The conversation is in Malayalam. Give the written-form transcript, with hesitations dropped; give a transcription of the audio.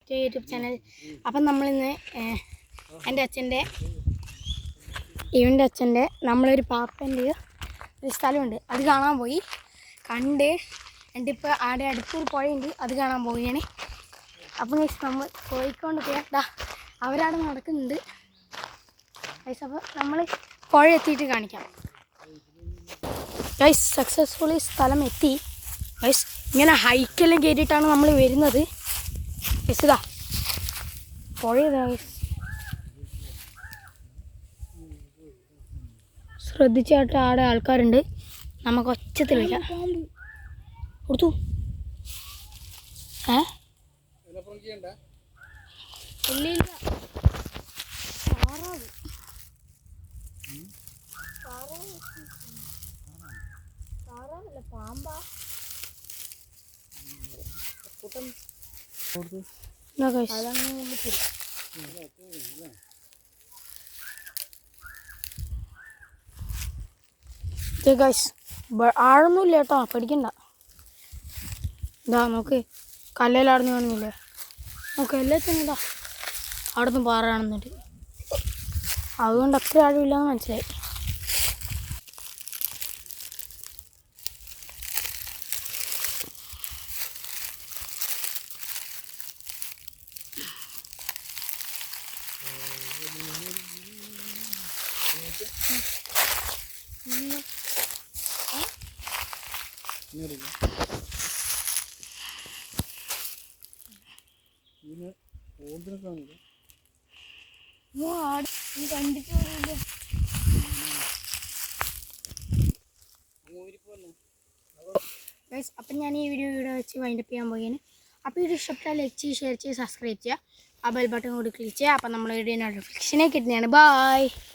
To YouTube channel. അപ്പം നമ്മളിന്ന് ഇവൻ്റെ അച്ഛൻ്റെ നമ്മളൊരു പാപ്പൻ്റെ ഒരു സ്ഥലമുണ്ട്, അത് കാണാൻ പോയി. കണ്ട് എൻ്റെ ഇപ്പോൾ ആടെ അടുത്തൊരു പുഴയുണ്ട്, അത് കാണാൻ പോവുകയാണ്. അപ്പം നമ്മൾ പോയിക്കൊണ്ട് പോയാ അവരവിടെ നടക്കുന്നുണ്ട്. അപ്പോൾ നമ്മൾ പുഴ എത്തിയിട്ട് കാണിക്കാം. ഗൈസ് സക്സസ്ഫുള്ളി സ്ഥലം എത്തി. ഗൈസ് ഇങ്ങനെ ഹൈക്കെല്ലാം കയറിയിട്ടാണ് നമ്മൾ വരുന്നത്. ഗൈസ് ഇതാ പുഴ ഇതാ. ഗൈസ് ശ്രദ്ധിച്ചായിട്ട് ആടെ ആൾക്കാരുണ്ട്, നമുക്ക് ഒച്ചത്തിൽ വിളിക്കാം. കൊടുത്തു പാമ്പാ ആഴൊന്നുമില്ല കേട്ടോ, പേടിക്കണ്ട. ഇതാ നോക്ക്, കല്ലേലാടുന്ന് കാണുന്നില്ലേ, നോക്ക് എല്ലാത്തിനും ഇതാ അവിടെ നിന്ന് പാറ കാണുന്നുണ്ട്. അതുകൊണ്ട് അത്ര ആഴമില്ലാന്ന് മനസ്സിലായി. അപ്പം ഞാൻ ഈ വീഡിയോ ഇവിടെ വെച്ച് വൈൻഡപ്പ് ചെയ്യാൻ പോവുകയാണ്. അപ്പോൾ ഇത് ഇഷ്ടപ്പെട്ടാൽ ലൈക്ക് ചെയ്യുക, ഷെയർ ചെയ്യുക, സബ്സ്ക്രൈബ് ചെയ്യുക, ആ ബെൽ ബട്ടൺ കൂടി ക്ലിക്ക് ചെയ്യുക. അപ്പം നമ്മൾ വീഡിയോ നോട്ടിഫിക്കേഷനെ കിട്ടുന്നതാണ്. ബൈ.